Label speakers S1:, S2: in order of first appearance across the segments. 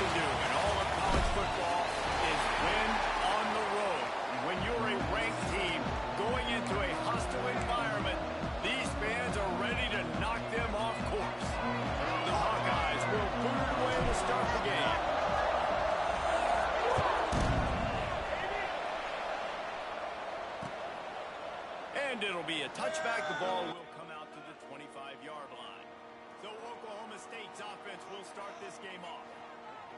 S1: to do in all of college football is win on the road. And when you're a ranked team going into a hostile environment, these fans are ready to knock them off course. The Hawkeyes will boot it away to start the game. And it'll be a touchback. The ball will come out to the 25-yard line. So Oklahoma State's offense will start this game off.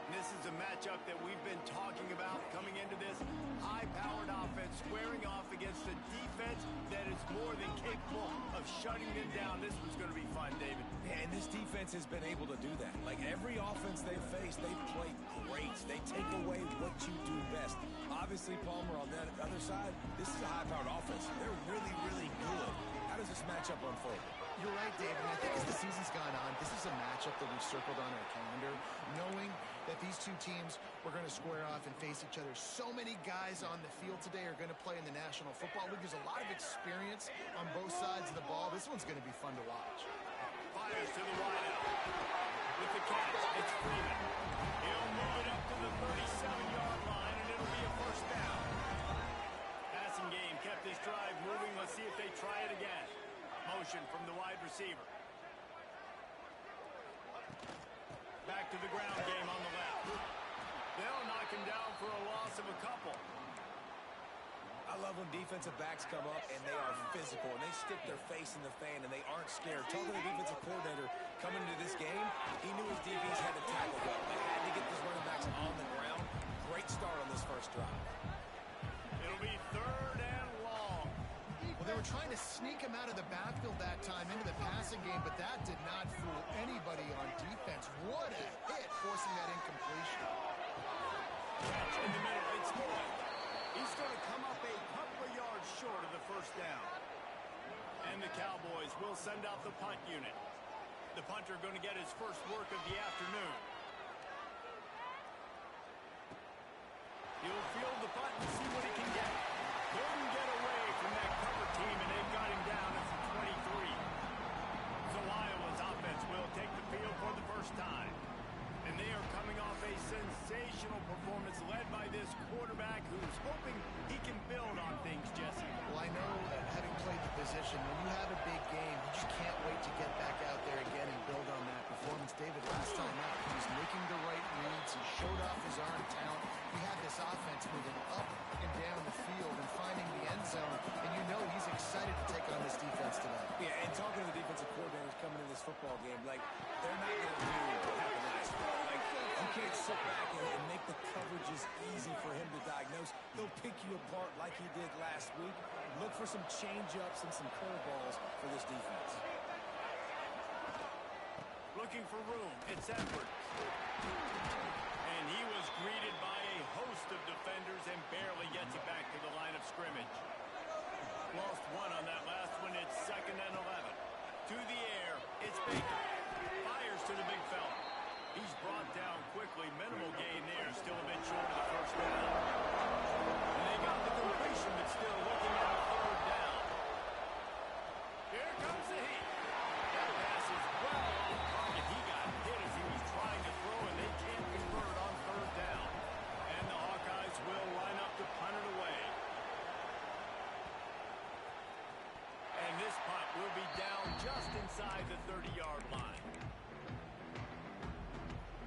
S1: And this is a matchup that we've been talking about coming into this. High-powered offense squaring off against a defense that is more than capable of shutting them down. This one's going to be fun, David.
S2: Yeah, and this defense has been able to do that. Like every offense they've faced, they've played great. They take away what you do best. Obviously, Palmer, on that other side, this is a high-powered offense. They're really, really good. How does this matchup unfold?
S3: You're right, David. I think as the season's gone on, this is a matchup that we've circled on our calendar, knowing that these two teams were going to square off and face each other. So many guys on the field today are going to play in the National Football League. There's a lot of experience on both sides of the ball. This one's going to be fun to watch.
S1: Fires to the wideout. With the catch, it's Freeman. He'll move it up to the 37-yard line, and it'll be a first down. Passing game kept this drive moving. Let's see if they try it again. Motion from the wide receiver. Back to the ground game on the left. They'll knock him down for a loss of a couple.
S2: I love when defensive backs come up and they are physical and they stick their face in the fan and they aren't scared. Talking to the defensive coordinator coming into this game, he knew his DBs had to tackle well. They had to get these running backs on the ground. Great start on this first drive.
S1: It'll be third and long.
S3: Well, they were trying to sneak him out of the backfield that time into the passing game, but that did not fool anybody on defense. What a hit, forcing that incompletion.
S1: Catch in the middle. It's Boyd. He's going to come up a couple of yards short of the first down. And the Cowboys will send out the punt unit. The punter going to get his first work of the afternoon. He'll field the punt and see what he can get. Couldn't get away from that cover team, and they've got him down at the 23. So Iowa's offense will take the field for the first time. And they are coming off a sensational performance led by this quarterback who's hoping he can build on things, Jesse.
S3: Well, I know having played the position, when you have a big game, you just can't wait to get back out there again and build on that performance. David, last time out, he was making the right reads. He showed off his arm talent. He had this offense moving up and down the field and finding the end zone. And you know he's excited to take on this defense today.
S2: Yeah, and talking to the defensive coordinators coming in this football game, like, they're not going to do what happened last week. Like, you can't sit back and make the coverages easy for him to diagnose. He'll pick you apart like he did last week. Look for some change-ups and some curveballs for this defense.
S1: Looking for room. It's Edwards. And he was greeted by a host of defenders and barely gets it back to the line of scrimmage. Lost one on that last one. It's 2nd and 11. To the air. It's Baker. Fires to the big fella. He's brought down quickly. Minimal gain there. Still a bit short of the first down. And they got the completion, but still looking at a third down. Here comes the heat. That pass is well on target. He got hit as he was trying to throw, and they can't convert on third down. And the Hawkeyes will line up to punt it away. And this punt will be down just inside the 30-yard line.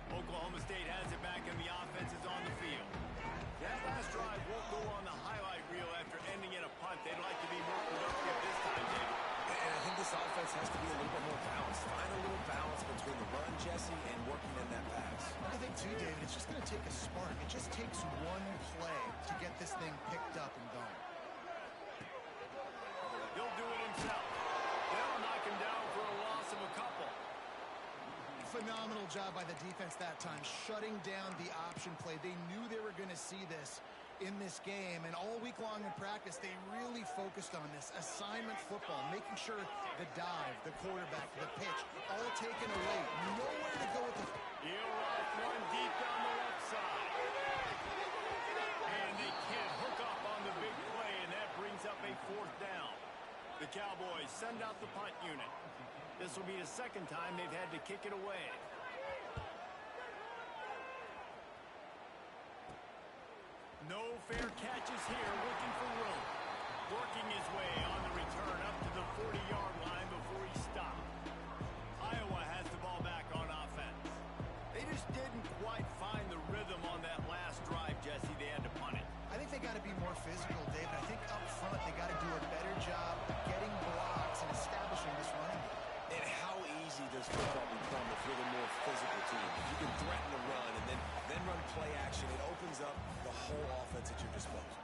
S1: Oklahoma State has it back, and the offense is on the field. That last drive won't go on the highlight reel after ending in a punt. They'd like to be more productive this time, David.
S2: And I think this offense has to be a little bit more balanced. Find a little balance between the run, Jesse, and working in that pass.
S3: I think, too, David, it's just going to take a spark. It just takes one play to get this thing picked up and going.
S1: He'll do it himself. They'll knock him down for a loss of a couple.
S3: Phenomenal job by the defense that time, shutting down the option play. They knew they were going to see this in this game, and all week long in practice, they really focused on this assignment football, making sure the dive, the quarterback, the pitch, all taken away. Nowhere to go with the...
S1: He'll rough one deep down the left side. And they can't hook up on the big play, and that brings up a fourth down. The Cowboys send out the punt unit. This will be the second time they've had to kick it away. No fair catches here, looking for room. Working his way on the return up to the 40-yard line before he stopped. Iowa has the ball back on offense. They just didn't quite find the rhythm on that last drive, Jesse. They had to punt it.
S3: I think they got to be more physical, David. I think up front they got to do a better job getting blocks and establishing this running game.
S2: And how easy does football become if you're the more physical team? If you can threaten the run and then run play action, it opens up the whole offense at your disposal.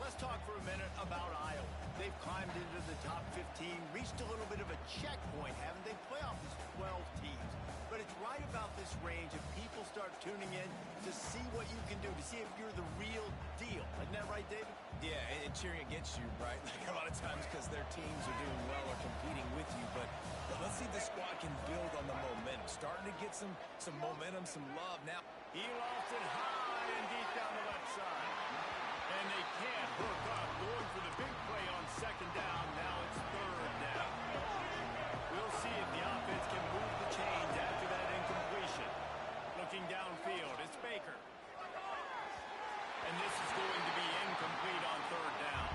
S1: Let's talk for a minute about Iowa. They've climbed into the top 15, reached a little bit of a checkpoint, haven't they? Playoff is 12 teams. But it's right about this range if people start tuning in to see what you can do, to see if you're the real deal. Isn't that right, David?
S2: Yeah, and cheering against you, right? Like a lot of times because their teams are doing well or competing with you. But let's see if the squad can build on the momentum. Starting to get some momentum, some love now.
S1: He lost it high and deep down the left side. And they can't hook up, going for the big play on second down. Now it's third down. We'll see if the offense can move the chains after that incompletion. Looking downfield, it's Baker. And this is going to be incomplete on third down.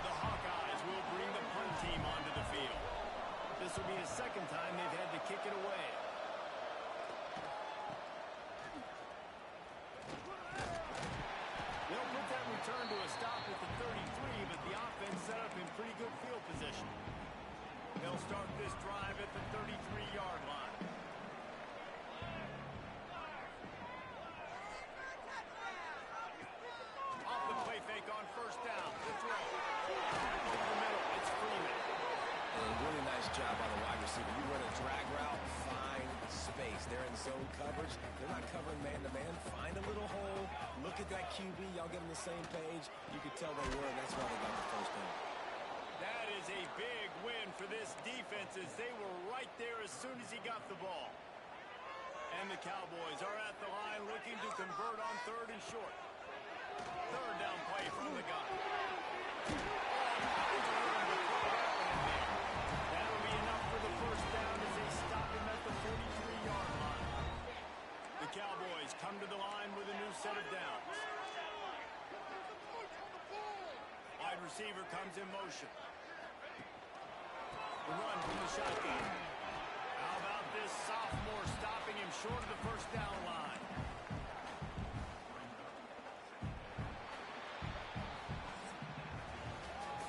S1: The Hawkeyes will bring the punt team onto the field. This will be the second time they've had to kick it away. They'll put that return to a stop at the 33, but the offense set up in pretty good field position. They'll start this drive at the 33-yard line. Off the play fake on first down. The throw. Over the middle, it's Freeman.
S2: And a really nice job by the wide receiver. You run a drag route, find space. They're in zone coverage. They're not covering man-to-man. Find a little hole. Look at that QB. Y'all get on the same page. You could tell they were, and that's why they got the first down.
S1: That is a big win for this defense as they were right there as soon as he got the ball. And the Cowboys are at the line looking to convert on third and short. Third down play from the gun. That'll be enough for the first down as they stop him at the 43-yard line. The Cowboys come to the line with a new set of downs. Wide receiver comes in motion. The run from the shotgun. How about this sophomore stopping him short of the first down line?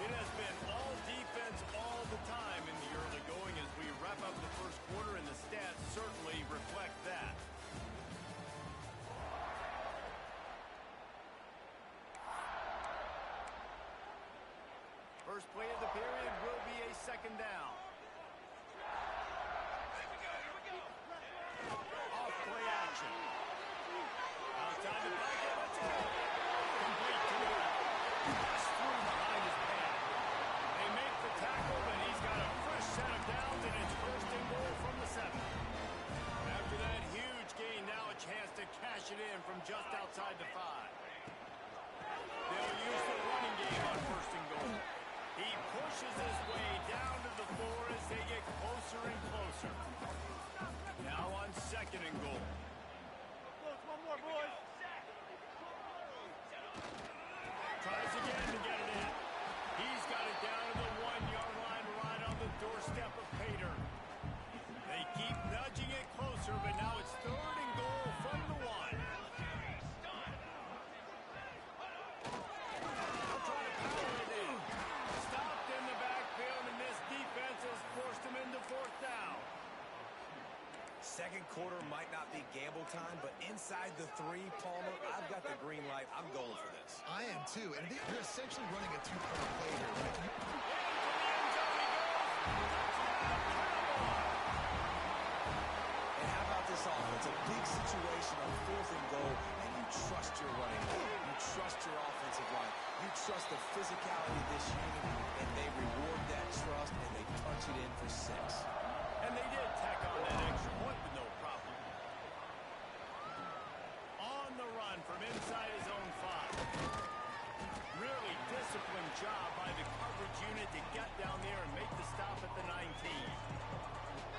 S1: It has been all defense all the time in the early going as we wrap up the first quarter, and the stats certainly reflect that. First play of the period will be a second down. Off play action. Outside the pocket, let's go. Complete to the left. Just through behind his pad. They make the tackle, and he's got a fresh set of downs, and it's first and goal from the 7. After that huge gain, now a chance to cash it in from just outside the 5. They'll use the running game on first and goal. He pushes his way down to the 4 as they get closer and closer. Now on second and goal. One more, boys. Tries again to get it in. He's got it down to the 1-yard line right on the doorstep of Pater. They keep nudging it closer, but now it's third and goal from the 1. They'll try to power it in. Stopped in the backfield, and this defense has forced him into fourth down.
S2: Second quarter might not be gamble time, but inside the 3, Palmer, I've got the green light. I'm going for this.
S3: I am too, and they're essentially running a two-point play here, right?
S2: And how about this offense? A big situation on fourth and goal, and you trust your running game. You trust your offensive line. You trust the physicality of this unit, and they reward that trust, and they punch it in for 6.
S1: And they did tack on that extra point with no problem. On the run from inside his own 5. Really disciplined job by the coverage unit to get down there and make the stop at the 19.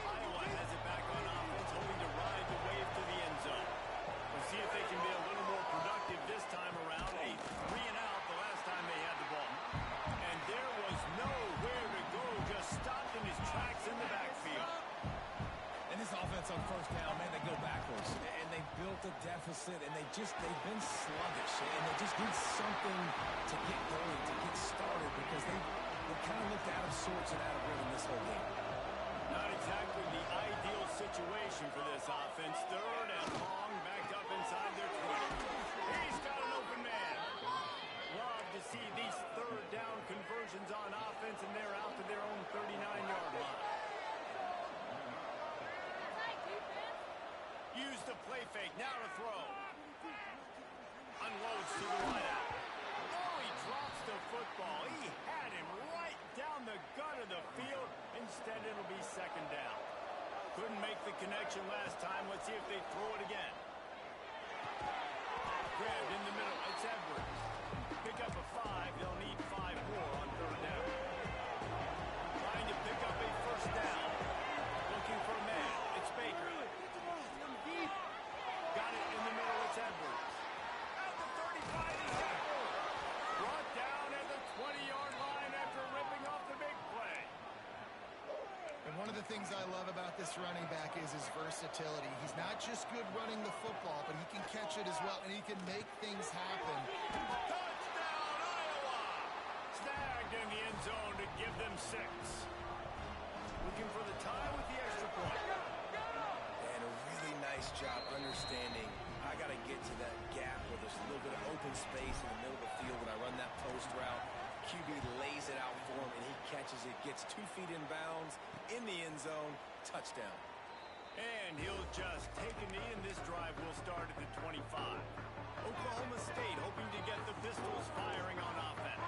S1: Iowa has it back on offense, hoping to ride the wave to the end zone. We'll see if they can be a little more productive this time around. A
S2: first down, man, they go backwards. And they built a deficit, and they've been sluggish. And they just need something to get going, to get started, because they kind of looked out of sorts and out of rhythm this whole game.
S1: Not exactly the ideal situation for this offense. Third and long, backed up inside their 20. He's got an open man. Love to see these third down conversions on offense, and they're out to their own 39-yard line. Use the play fake, now to throw. Unloads to the wideout. Oh, he drops the football. He had him right down the gut of the field. Instead, it'll be second down. Couldn't make the connection last time. Let's see if they throw it again. Grabbed in the middle. It's Edwards. Pick up a 5. They'll need 5 more on third down. Trying to pick up a first down. Looking for a man. It's Baker. Got it in the middle. It's Edwards. At the 35, he's got 4. Brought down at the 20-yard line after ripping off the big play.
S3: And one of the things I love about this running back is his versatility. He's not just good running the football, but he can catch it as well, and he can make things happen.
S1: Touchdown, Iowa! Snagged in the end zone to give them 6. Looking for the tie with the extra point.
S2: And a really nice job understanding I got to get to that gap where there's a little bit of open space in the middle of the field when I run that post route. QB lays it out for him, and he catches it, gets 2 feet in bounds, in the end zone, touchdown.
S1: And he'll just take a knee, and this drive will start at the 25. Oklahoma State hoping to get the Pistols firing on offense.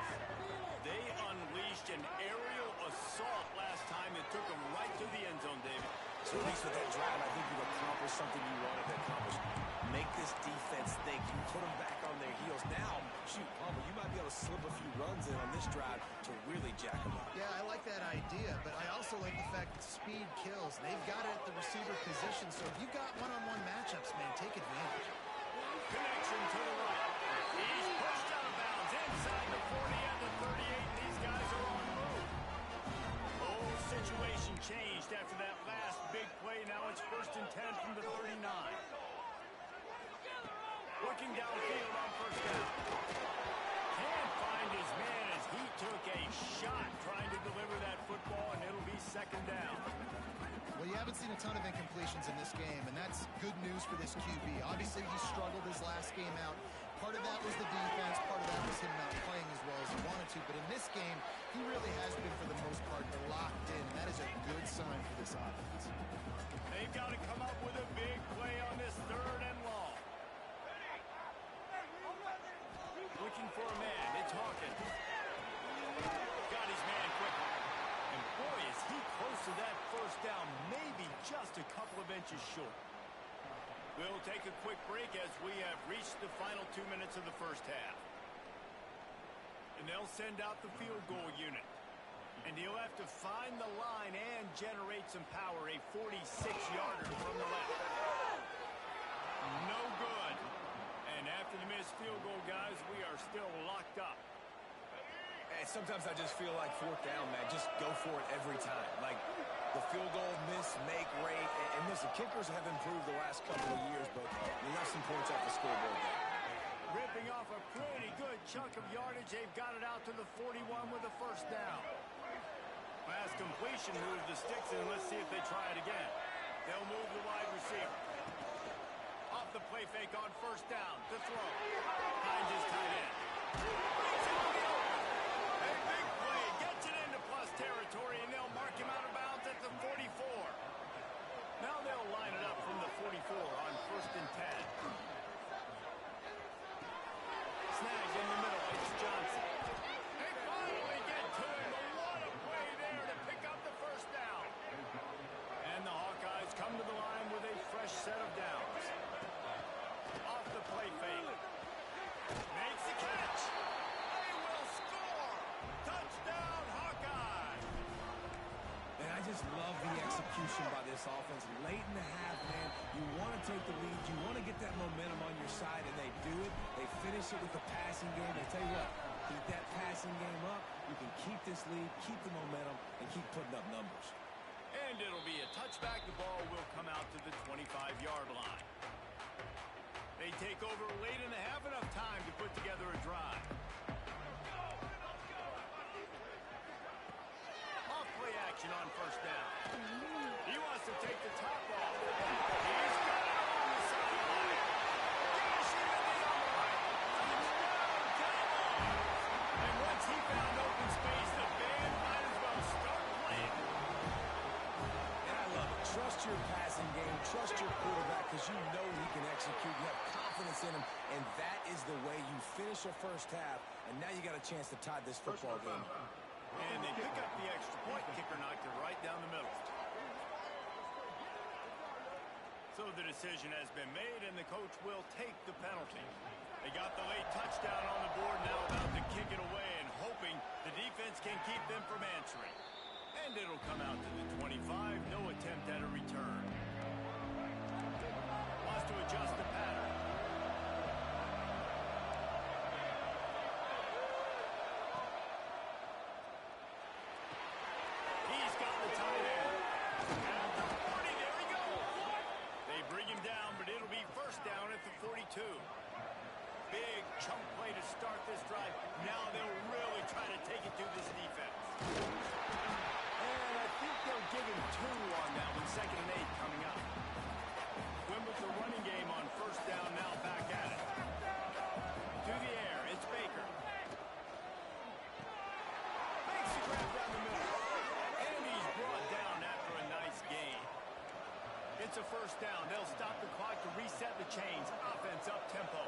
S1: They unleashed an aerial assault last time that took them right to the end zone, David.
S2: So at least with that drive, I think you've accomplished something you wanted to accomplish. Make this defense think. You put them back on their heels. Now, shoot, Palmer, you might be able to slip a few runs in on this drive to really jack them up.
S3: Yeah, I like that idea, but I also like the fact that speed kills. They've got it at the receiver position, so if you got one-on-one matchups, man, take advantage.
S1: Connection to the right. He's pushed out of bounds inside the 40 and the 38, and these guys are on the move. Oh, situation changed after that last big play. Now it's 1st and 10 from the 39. Looking downfield on first down. Can't find his man as he took a shot trying to deliver that football, and it'll be second down.
S3: Well, you haven't seen a ton of incompletions in this game, and that's good news for this QB. Obviously, he struggled his last game out. Part of that was the defense. Part of that was him not playing as well as he wanted to. But in this game, he really has been, for the most part, locked in. That is a good sign for this offense.
S1: They've got to come up with a big play on this third and long. Looking for a man. It's Hawkins. Got his man quickly. And boy, is he close to that first down. Maybe just a couple of inches short. We'll take a quick break as we have reached the final 2 minutes of the first half. And they'll send out the field goal unit. And he'll have to find the line and generate some power. A 46-yarder from the left. No good. And after the missed field goal, guys, we are still locked up.
S2: And sometimes I just feel like 4th down, man. Just go for it every time. Like the field goal, miss, make rate. And listen, kickers have improved the last couple of years, but you left some points off the scoreboard there.
S1: Ripping off a pretty good chunk of yardage. They've got it out to the 41 with a first down. Pass completion moves the sticks in. Let's see if they try it again. They'll move the wide receiver. Off the play fake on first down to throw. Finds his tight end. Brings it on the open. A big play. Gets it into plus territory, and they'll mark him out of bounds at the 44. Now they'll line it up from the 44 on 1st and 10. Snagged in the middle. It's Johnson. They finally get to him. What a play there to pick up the first down. And the Hawkeyes come to the line with a fresh set of downs. Off the play fake. Makes the catch. They will score. Touchdown, Hawkeye.
S2: And I just love the execution by this offense. Late in the half, man, you want to take the lead. You want to get that momentum on your side, and they do it. They finish it with the passing game. I tell you what, keep that passing game up. You can keep this lead, keep the momentum, and keep putting up numbers.
S1: And it'll be a touchback. The ball will come out to the 25-yard line. They take over late in the half, enough time to put together a drive. Off-play action on first down. He wants to take the top off. He's got it on the sideline. Dashing in the other line. Touchdown, Cowboys! And once he found open space, the band might as well start playing.
S2: And I love it. Trust your passing game. Trust your quarterback because you know he can execute. You have confidence in him, and that is the way you finish a first half. And now you got a chance to tie this football game.
S1: And they pick up the extra point. Kicker knocked it right down the middle. So the decision has been made, and the coach will take the penalty. They got the late touchdown on the board, now about to kick it away and hoping the defense can keep them from answering. And it'll come out to the 25. No attempt at a return. Wants to adjust the pattern. He's got the tight end. At the 40, there he goes. They bring him down, but it'll be first down at the 42. Big chunk play to start this drive. Now they'll really try to take it to this defense. And I think they'll give him 2 on that one. 2nd and 8 coming up. Win with the running game on first down, now back at it. To the air, it's Baker. Makes the grab down the middle. And he's brought down after a nice gain. It's a first down. They'll stop the clock to reset the chains. Offense up tempo.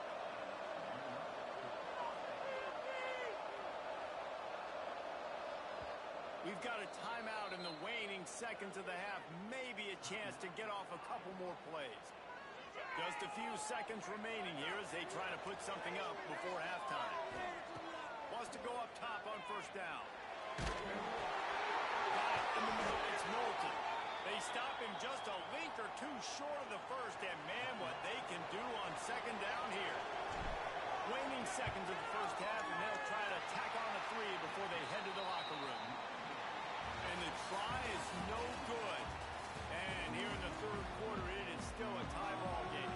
S1: We've got a timeout in the waning seconds of the half. Maybe a chance to get off a couple more plays. Just a few seconds remaining here as they try to put something up before halftime. Wants to go up top on first down. Got it in the middle. It's Moulton. They stop him just a link or 2 short of the first, and man, what they can do on second down here. Waning seconds of the first half, and they'll try to tack on a 3 before they head to the locker room. And the try is no good. And here in the third quarter, it is still a tie ball game.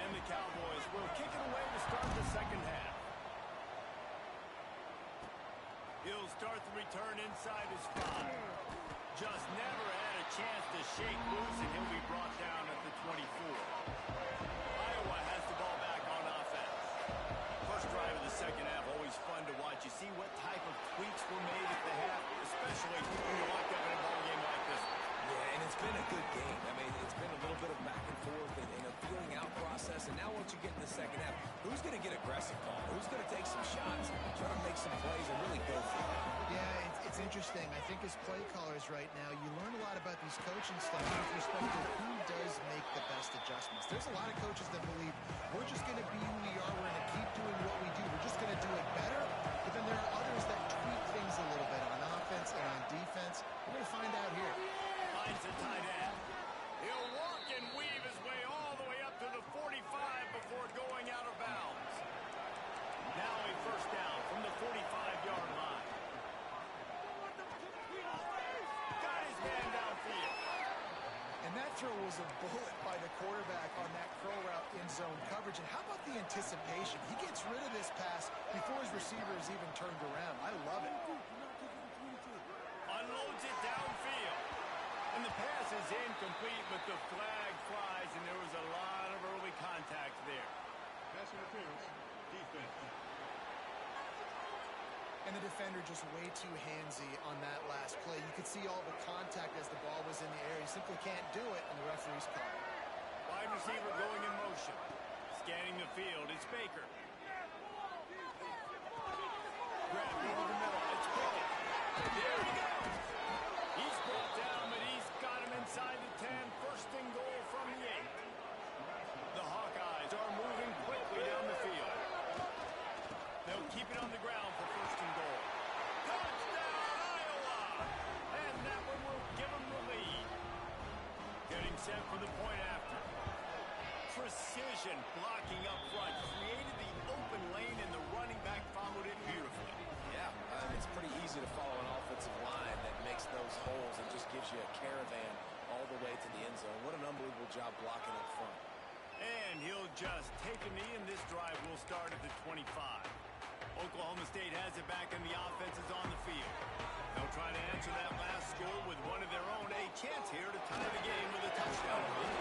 S1: And the Cowboys will kick it away to start the second half. He'll start the return inside his 5. Just never had a chance to shake loose, and he'll be brought down at the 24. Iowa has the ball back on offense. First drive of the second half, always fun to watch. You see what type of tweaks were made at the half, especially when you're locked up in a ball game like this.
S2: Yeah, and it's been a good game. I mean, it's been a little bit of back and forth and a feeling out process. And now once you get in the second half, who's going to get aggressive, Paul? Who's going to take some shots, try to make some plays, and really go for it?
S3: Yeah, it's interesting. I think as play callers right now, you learn a lot about these coaching styles with respect to who does make the best adjustments. There's a lot of coaches that believe we're just going to be who we are. We're going to keep doing what we do. We're just going to do it better. But then there are others that tweak things a little bit on offense and on defense. We're going to find out here.
S1: Finds a tight end. He'll walk and weave his way all the way up to the 45 before going out of bounds. Now a first down from the 45-yard line. Got his man downfield.
S3: And that throw was a bullet by the quarterback on that curl route in zone coverage. And how about the anticipation? He gets rid of this pass before his receiver is even turned around. I love it.
S1: Unloads it downfield. And the pass is incomplete, but the flag flies, and there was a lot of early contact there.
S4: Pass interference, defense.
S3: And the defender just way too handsy on that last play. You could see all the contact as the ball was in the air. He simply can't do it, and the referee's called.
S1: Wide receiver going in motion. Scanning the field, it's Baker. Grab over the middle, it's Pickett. There he goes. He's brought down, but he's got him inside the 10. First and goal from the 8. The Hawkeyes are moving quickly down the field. They'll keep it on the ground for first and goal. Touchdown, Iowa! And that one will give them the lead. Getting set for the point after. Precision blocking up front. Created the open lane, and the running back followed it beautifully.
S2: Yeah, it's pretty easy to follow an offensive line that makes those holes and just gives you a caravan
S1: a knee, and this drive will start at the 25. Oklahoma State has it back, and the offense is on the field. They'll try to answer that last score with one of their own. A chance here to tie the game with a touchdown run.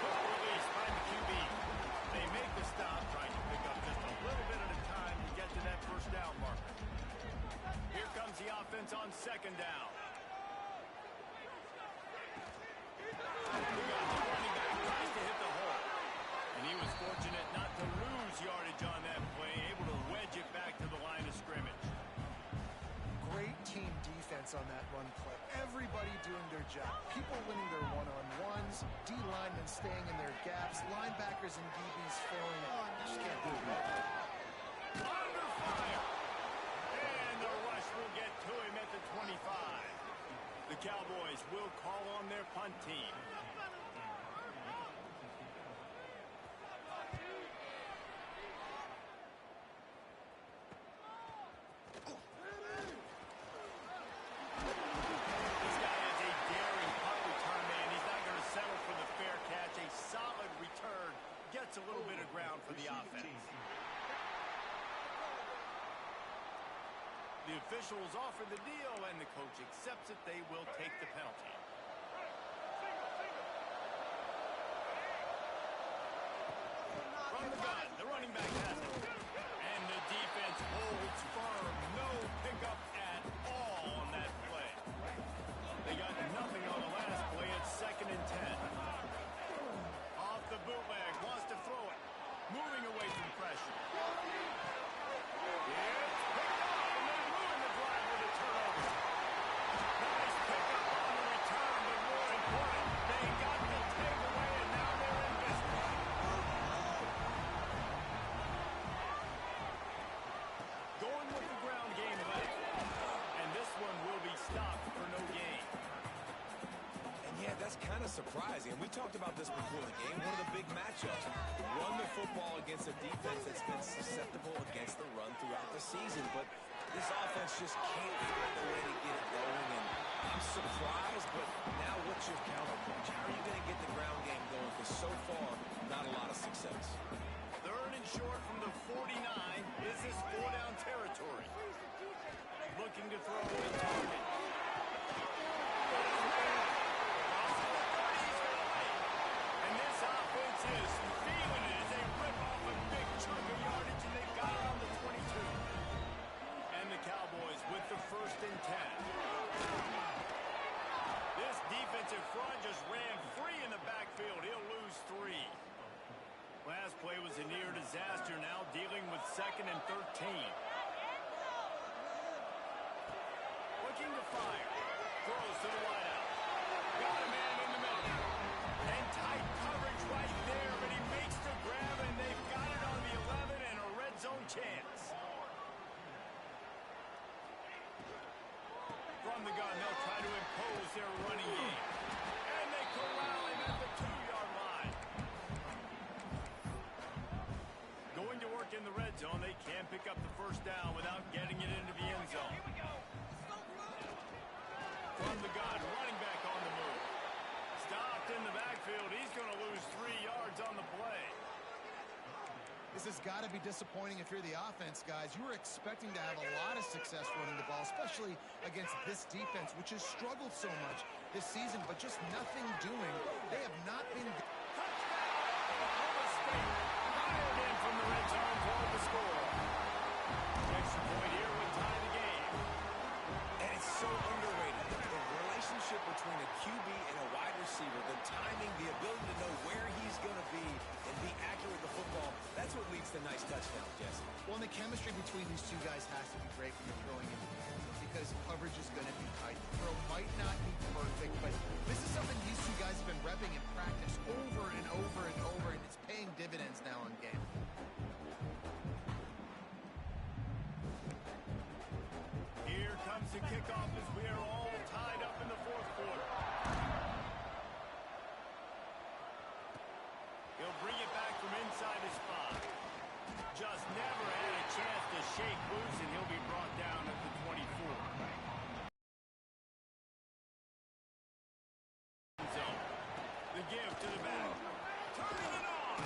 S1: Quick release by the QB. They make the stop, trying to pick up just a little bit at a time to get to that first down marker. Here comes the offense on second down. The running back tries to hit the hole. And he was fortunate not to lose yardage on that play, able to wedge it back to the line of scrimmage.
S3: Great team defense on that run play. Everybody doing their job. People winning their one-on-ones, D linemen staying in their gaps, linebackers and DBs filling. You just can't do it.
S1: Under fire. And the rush will get to him at the 25. The Cowboys will call on their punt team. This guy is a daring punt return man. He's not going to settle for the fair catch. A solid return gets a little bit of ground for the offense. The officials offer the deal, and the coach accepts it. They will take the penalty. From the gun, the running back has it. And the defense holds firm. No pickup at all on that play. They got nothing on the last play. It's 2nd and 10. Off the bootleg, wants to throw it. Moving away from pressure. It's picked up, and they ruin the drive with a turnover. Nice pickup on the return, but more important, they got the takeaway, and now they're in business. Going with the ground game left. And this one will be stopped for no gain.
S2: And yeah, that's kind of surprising. And we talked about this before the game. One of the big matchups. Run the football against a defense that's been susceptible against the run throughout the season. But this offense just can't find a way to get it going. And I'm surprised, but now what's your counterpunch? How are you going to get the ground game going? Because so far, not a lot of success.
S1: 3rd and short from the 49. Is this 4-down territory? Looking to throw the target. And this offense is feeling it as they rip off a big chunk of yardage, and they've got it on the 22. And the Cowboys with the 1st and 10. This defensive front just ran free in the backfield. He'll lose 3. Last play was a near disaster, now dealing with 2nd and 13. Looking to fire. Throws to the wideout. Got a man in the middle. And tight coverage right there, but he makes the grab, and they've got it on the 11 and a red zone chance. From the gun, they'll try to impose their running game. And they corral him at the 2-yard line. Going to work in the red zone, they can't pick up the first down without getting it into the end zone. From the gun, running back on the move. Stopped in the backfield. He's going to lose 3 yards on the play.
S3: This has got to be disappointing if you're the offense, guys. You were expecting to have a lot of success running the ball, especially against this defense, which has struggled so much this season, but just nothing doing. They have not been good.
S1: Oklahoma State fired in from the red zone toward the score. Extra point here would tie the game.
S2: And it's so underrated. The relationship between a QB and a wide receiver, the timing, the ability to know where he's going to be and be accurate with the football, that's what leads to nice touchdowns, Jesse.
S3: Well, and the chemistry between these two guys has to be great when you're throwing in, because coverage is going to be tight. The throw might not be perfect, but this is something these two guys have been repping in practice over and over and over, and it's paying dividends now in game.
S1: Here comes the kickoff as we are all tied up in the 4th quarter. He'll bring it back from inside his spot. Just never had a chance to shake loose, and he'll be brought down at the 24. Zone. The give to the back. Turning it on.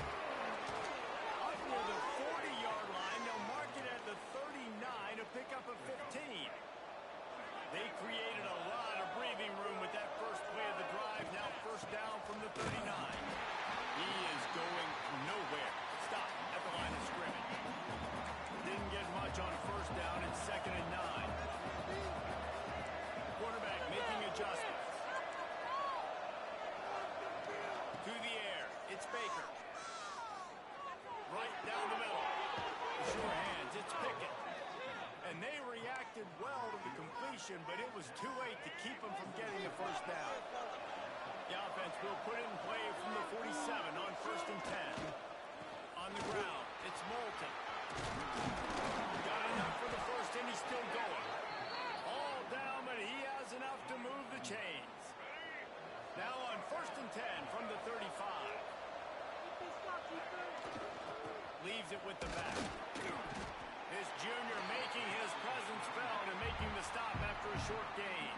S1: Pickett. And they reacted well to the completion, but it was too late to keep them from getting the first down. The offense will put it in play from the 47 on 1st and 10. On the ground, it's Moulton. Got enough for the first, and he's still going. All down, but he has enough to move the chains. Now on 1st and 10 from the 35. Leaves it with the back. This junior making his presence felt and making the stop after a short gain.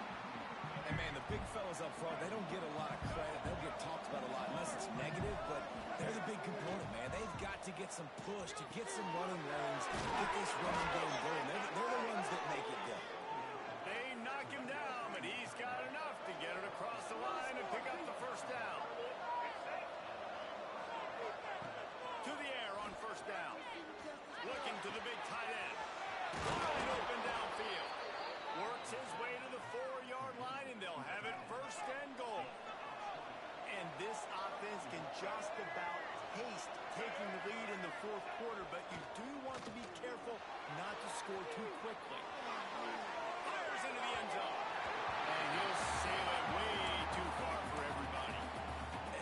S2: And, man, the big fellas up front, they don't get a lot of credit. They'll get talked about a lot unless it's negative, but they're the big component, man. They've got to get some push, to get some running lanes, get this running game going. They're the ones that make it go.
S1: They knock him down, but he's got enough to get it across the line and pick up the first down. To the air on 1st down. Looking to the big tight end. Wide open downfield. Works his way to the 4-yard line, and they'll have it 1st and goal. And this offense can just about taste taking the lead in the 4th quarter, but you do want to be careful not to score too quickly. Fires into the end zone. And he'll sail it way too far for everybody.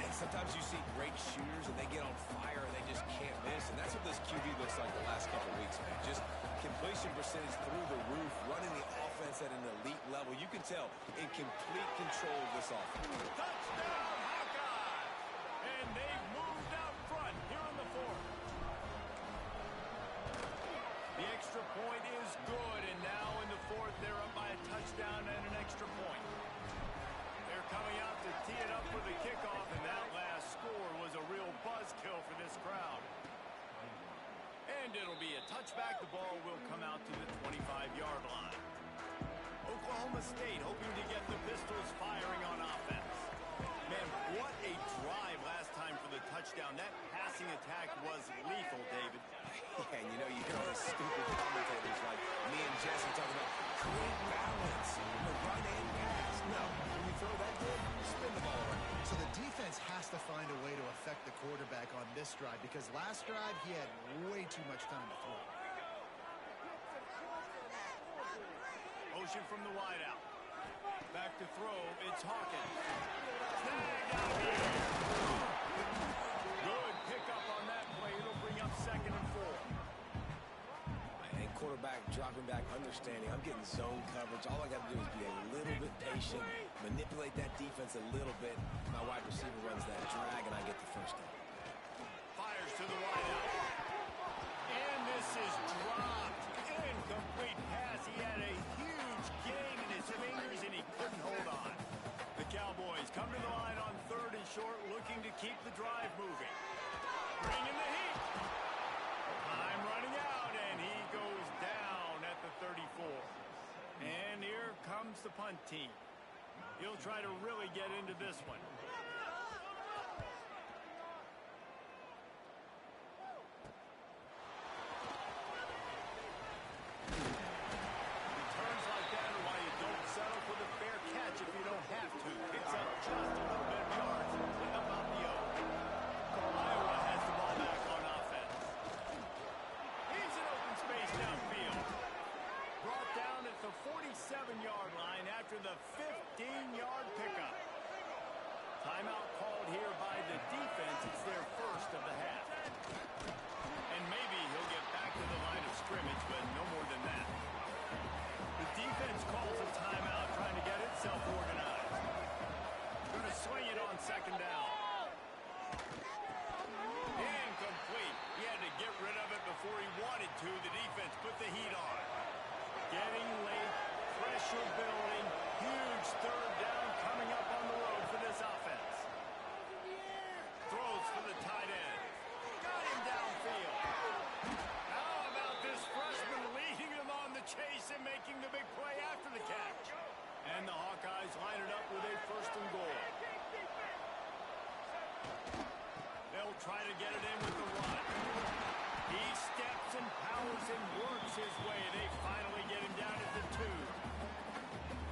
S2: And sometimes you see great shooters, and they get on fire, and they just can't miss. And that's what this QB looks like the last couple of weeks, man. Just completion percentage through the roof, running the offense at an elite level. You can tell in complete control of this offense.
S1: Touchdown, Hawkeyes! And they've moved out front here in the 4th. The extra point is good, and now in the 4th, they're up by a touchdown and an extra point. They're coming out to tee it up for the kickoff, and that last score was a real buzzkill for this crowd. And it'll be a touchback. The ball will come out to the 25-yard line. Oklahoma State hoping to get the Pistols firing on offense. Man, what a drive last time for the touchdown. That passing attack was lethal, David.
S2: Yeah, and you hear all the stupid commentators like me and Jesse talking about create balance, run and pass. No, when you throw that good, spin the ball around.
S3: So the defense has to find a way to affect the quarterback on this drive because last drive he had way too much time to throw.
S1: Motion from the wideout. Back to throw, it's Hawkins. Snagged out here. Good pickup on that play. It'll bring up 2nd and 4.
S2: And quarterback dropping back, understanding I'm getting zone coverage. All I got to do is be a little bit patient, manipulate that defense a little bit. My wide receiver runs that drag, and I get the first down.
S1: Fires to the wideout. And this is dropped. Incomplete pass. He had a huge gain in his fingers, and he couldn't hold on. The Cowboys come to the line on 3rd and short, looking to keep the drive moving. Bringing the heat. Time running out, and he goes down at the 34. And here comes the punt team. He'll try to really get into this one. Returns like that are why you don't settle for the fair catch if you don't have to. Picks up just a little bit of yards with about the O. Iowa has the ball back on offense. He's in open space downfield. Brought down at the 47-yard line after the 15-yard pickup. Timeout called here by the defense. It's their first of the half. And maybe he'll get back to the line of scrimmage, but no more than that. The defense calls a timeout, trying to get itself organized. Going to swing it on 2nd down. Incomplete. He had to get rid of it before he wanted to. The defense put the heat on. Getting late, pressure building, huge 3rd down coming up on the road for this offense. Throws for the tight end. Got him downfield. How about this freshman leading him on the chase and making the big play after the catch? And the Hawkeyes line it up with a 1st and goal. They'll try to get it in with the run. He steps and powers and works his way. They finally get him down at the 2.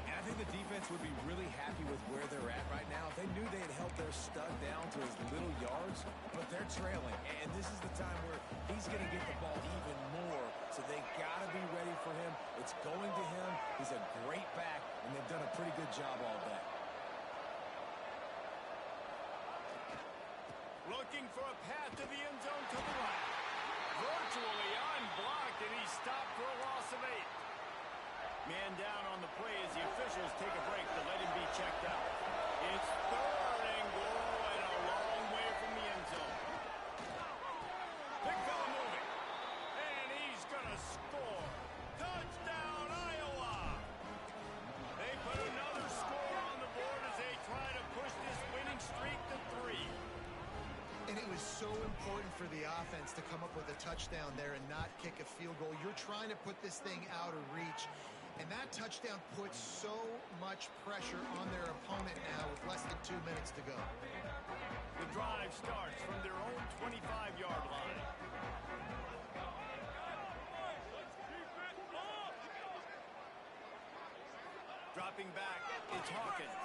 S2: And I think the defense would be really happy with where they're at right now. If they knew they had held their stud down to his little yards, but they're trailing. And this is the time where he's going to get the ball even more, so they got It's going to him. He's a great back, and they've done a pretty good job all day.
S1: Looking for a path to the end zone to the right. Virtually unblocked, and he's stopped for a loss of 8. Man down on the play as the officials take a break to let him be checked out. It's 3rd and goal and a long way from the end zone. Big fella moving. And he's going to score. Touchdown, Iowa! They put another score on the board as they try to push this winning streak to 3.
S3: And it was so important for the offense to come up with a touchdown there and not kick a field goal. You're trying to put this thing out of reach. And that touchdown puts so much pressure on their opponent now with less than 2 minutes to go.
S1: The drive starts from their own 25-yard line. Dropping back, it's Hawkins.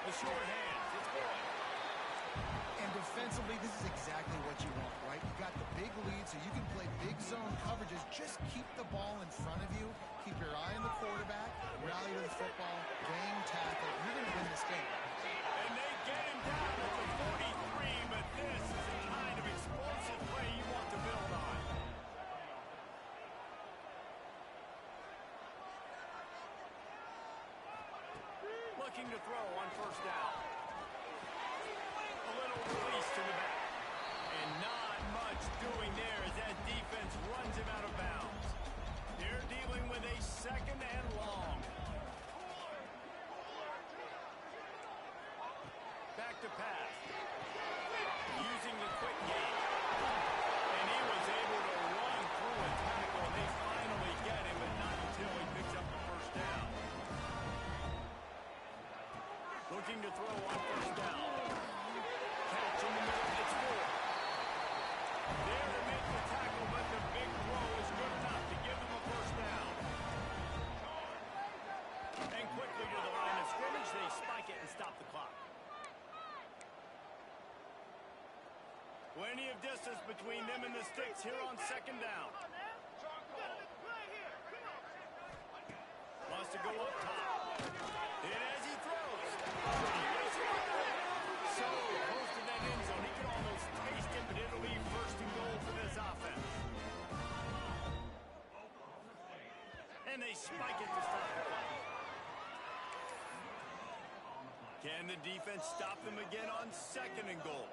S1: The short hands, it's Boyd.
S3: And defensively, this is exactly what you want, right? You got the big lead, so you can play big zone coverages. Just keep the ball in front of you. Keep your eye on the quarterback. Rally to the football. Game tackle. You're going to win this game.
S1: And they get him down at the 43, but this is the kind of explosive play you want to build on. Looking to throw on 1st down. A little release to the back. And not much doing there as that defense runs him out of bounds. They're dealing with a 2nd and long. Back to pass. Using the quick game. And he was able to run through a tackle. They finally get him, but not until he picks up the 1st down. Looking to throw on 1st down. Catch in the middle, it's 4. There to make the tackle, but the big throw is good enough to give them a 1st down. And quickly to the line of scrimmage, they spike it and stop the clock. Plenty of distance between them and the sticks here on 2nd down. Wants to go up top. And as he throws, he makes it. So close to that end zone, he can almost taste it, but it'll leave 1st and goal for this offense. And they spike it to stop the clock. Can the defense stop them again on 2nd and goal?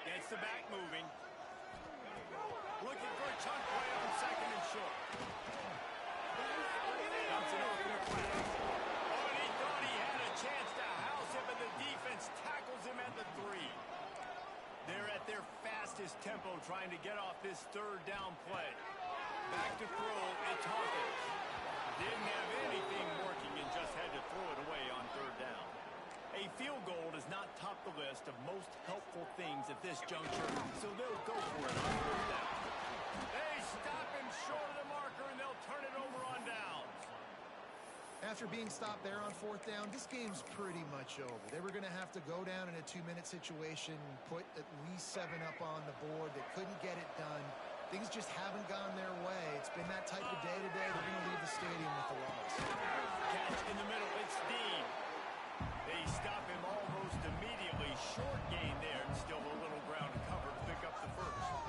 S1: Gets the back moving. Looking for a chunk play on 2nd and short. Dumps it off in a flat. Oh, and he thought he had a chance to house him, but the defense tackles him at the 3. They're at their fastest tempo trying to get off this 3rd down play. Back to throw, it's Hawkins. Didn't have anything working and just had to throw it away on 3rd down. A field goal does not top the list of most helpful things at this juncture, so they'll go for it on 3rd down. They stop him short of the marker, and they'll turn it over on downs.
S3: After being stopped there on 4th down, this game's pretty much over. They were going to have to go down in a 2-minute situation, put at least 7 up on the board. They couldn't get it done. Things just haven't gone their way. It's been that type of day today. They're going to leave the stadium with the loss.
S1: Catch in the middle. It's Dean. They stop him almost immediately. Short gain there, and still a little ground to cover to pick up the 1st.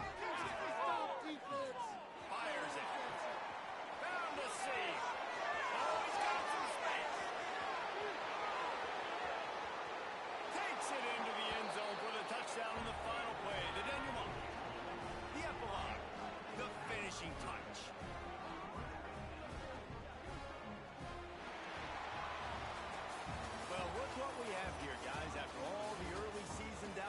S1: Fires it. Found a seam. Oh, he's got some space. Takes it into the end zone for the touchdown in the final play. The denouement. The epilogue. The finishing touch.